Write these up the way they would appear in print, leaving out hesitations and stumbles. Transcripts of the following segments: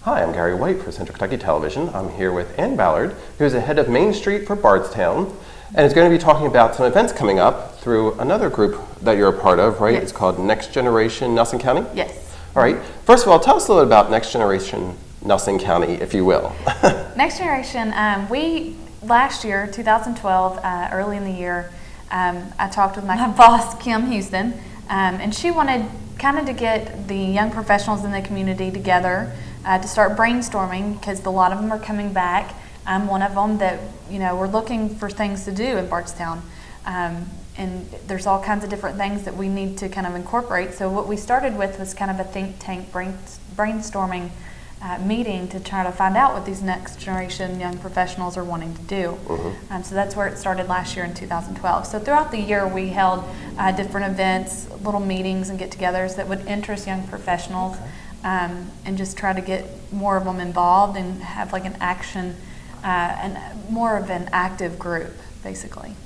Hi, I'm Gary White for Central Kentucky Television. I'm here with Ann Ballard, who's the head of Main Street for Bardstown, and is going to be talking about some events coming up through another group that you're a part of, right? Yes. It's called Next Generation Nelson County? Yes. All right. First of all, tell us a little bit about Next Generation Nelson County, if you will. Next Generation, last year, 2012, early in the year, I talked with my boss, Kim Houston, and she wanted kind of to get the young professionals in the community together to start brainstorming, because a lot of them are coming back. I'm one of them that, we're looking for things to do in Bardstown. And there's all kinds of different things that we need to kind of incorporate. So what we started with was kind of a think tank brainstorming meeting to try to find out what these next generation young professionals are wanting to do. Mm-hmm. So that's where it started last year in 2012. So throughout the year we held different events, little meetings and get-togethers that would interest young professionals. Okay. And just try to get more of them involved and have like an action, and more of an active group, basically.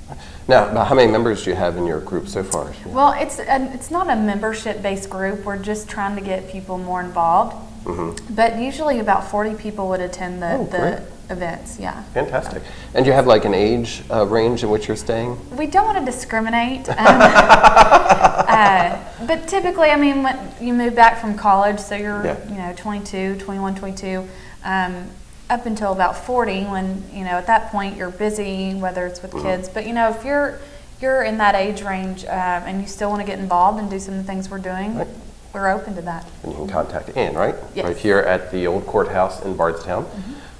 Now, about how many members do you have in your group so far? Well, it's not a membership-based group. We're just trying to get people more involved. Mm-hmm. But usually about 40 people would attend the events, yeah. Fantastic. And do you have like an age range in which you're staying? We don't want to discriminate. But typically, when you move back from college, so you're 22, 21, 22, up until about 40, when, at that point you're busy, whether it's with kids. But, if you're in that age range and you still want to get involved and do some of the things we're doing, we're open to that. And you can contact Ann, right? Yes. Right here at the old courthouse in Bardstown.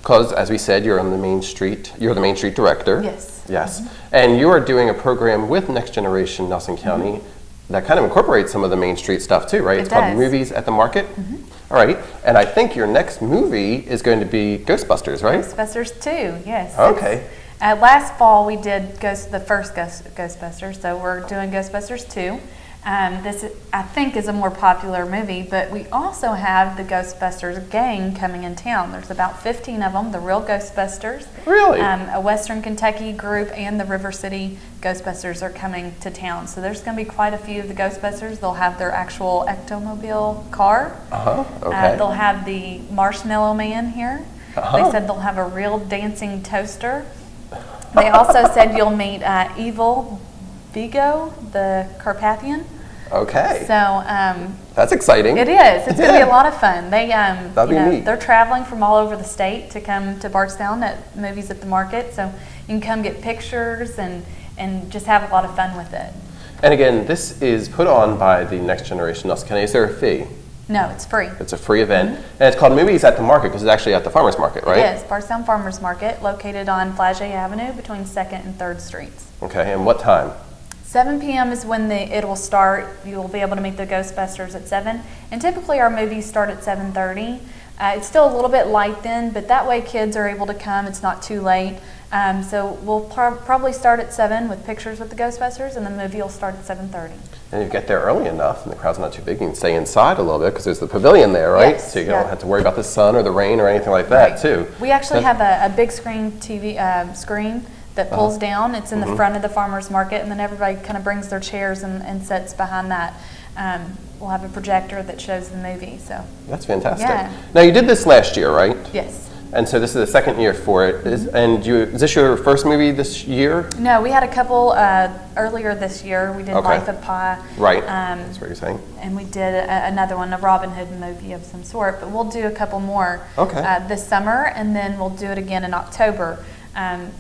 Because, as we said, you're on the Main Street. You're the Main Street director. Yes. Yes. Mm-hmm. And you are doing a program with Next Generation Nelson County that kind of incorporates some of the Main Street stuff too, right? It's called Movies at the Market. All right. And I think your next movie is going to be Ghostbusters, right? Ghostbusters 2, yes. Okay. Last fall we did the first Ghostbusters, so we're doing Ghostbusters 2. This, I think, is a more popular movie, but we also have the Ghostbusters gang coming in town. There's about 15 of them, the real Ghostbusters. Really? A Western Kentucky group and the River City Ghostbusters are coming to town. So there's going to be quite a few of the Ghostbusters. They'll have their actual Ectomobile car. Okay. They'll have the Marshmallow Man here. They said they'll have a real dancing toaster. They also said you'll meet Evil Vigo, the Carpathian. Okay. So that's exciting. It is. It's going to be a lot of fun. They That'd be neat. They're traveling from all over the state to come to Bardstown at Movies at the Market. So you can come get pictures and just have a lot of fun with it. And again, this is put on by the Next Generation Nelson County. Is there a fee? No, it's free. It's a free event. And it's called Movies at the Market because it's actually at the Farmers Market, right? It is. Bardstown Farmers Market, located on Flagey Avenue between 2nd and 3rd Streets. Okay. And what time? 7 p.m. is when it will start. You will be able to meet the Ghostbusters at 7. And typically our movies start at 7:30. It's still a little bit light then, but that way kids are able to come. It's not too late. So we'll probably start at 7 with pictures with the Ghostbusters, and the movie will start at 7:30. And you get there early enough, and the crowd's not too big, you can stay inside a little bit because there's the pavilion there, right? Yes, so you don't have to worry about the sun or the rain or anything like that, too. We actually have a big screen TV screen that pulls down. It's in the front of the farmers market, and then everybody kind of brings their chairs and sits behind that. We'll have a projector that shows the movie. So that's fantastic. Yeah. Now you did this last year, right? Yes. And so this is the second year for it. Is this your first movie this year? No, we had a couple earlier this year. We did Life of Pi. Right. That's what you're saying. And we did another one, a Robin Hood movie of some sort. But we'll do a couple more this summer, and then we'll do it again in October.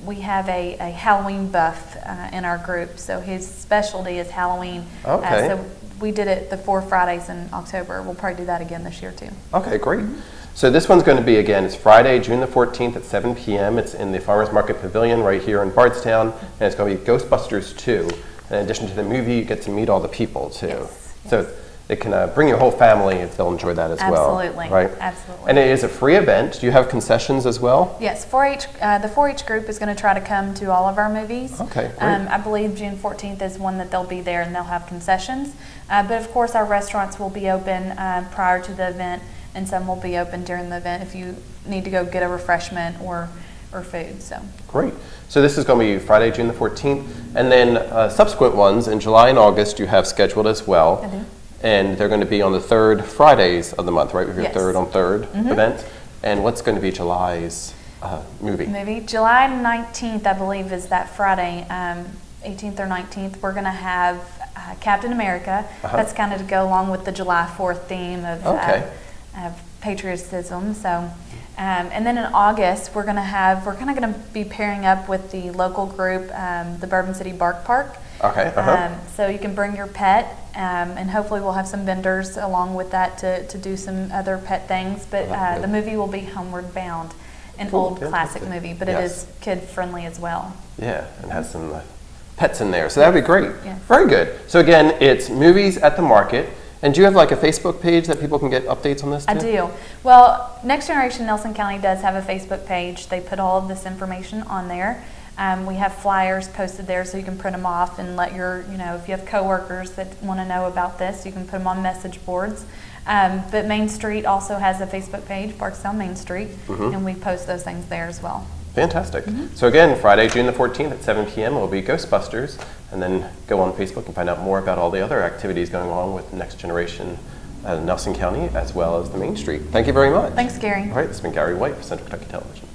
We have a Halloween buff in our group, so his specialty is Halloween. Okay. So we did it the 4 Fridays in October. We'll probably do that again this year too. Okay, great. So this one's going to be, again, it's Friday, June the 14th at 7 p.m. It's in the Farmers Market Pavilion right here in Bardstown, and it's going to be Ghostbusters 2. In addition to the movie, you get to meet all the people too. Yes. So it can bring your whole family if they'll enjoy that as well. Absolutely. Right? Absolutely. And it is a free event. Do you have concessions as well? Yes, the 4-H group is going to try to come to all of our movies. Okay, great. I believe June 14th is one that they'll be there and they'll have concessions. But of course our restaurants will be open prior to the event, and some will be open during the event if you need to go get a refreshment or food. So great. So this is going to be Friday, June the 14th, and then subsequent ones in July and August you have scheduled as well. I do. And they're going to be on the 3rd Fridays of the month, right? With your Yes. 3rd on 3rd event. And what's going to be July's movie? July 19th, I believe, is that Friday, 18th or 19th. We're going to have Captain America. That's kind of to go along with the July 4th theme of patriotism. So, and then in August, we're kind of going to be pairing up with the local group, the Bourbon City Bark Park. Okay. So you can bring your pet, and hopefully we'll have some vendors along with that to do some other pet things. But the movie will be Homeward Bound, an old classic movie, but it is kid friendly as well. Yeah, and has some pets in there, so that would be great. Yeah. Very good. So again, it's Movies at the Market. And do you have like a Facebook page that people can get updates on this too? I do. Well, Next Generation Nelson County does have a Facebook page. They put all of this information on there. We have flyers posted there so you can print them off and let your, if you have coworkers that want to know about this, you can put them on message boards. But Main Street also has a Facebook page, Bardstown Main Street, and we post those things there as well. Fantastic. So again, Friday, June the 14th at 7 p.m. will be Ghostbusters, and then go on Facebook and find out more about all the other activities going on with Next Generation Nelson County as well as the Main Street. Thank you very much. Thanks, Gary. All right, this has been Gary White for Central Kentucky Television.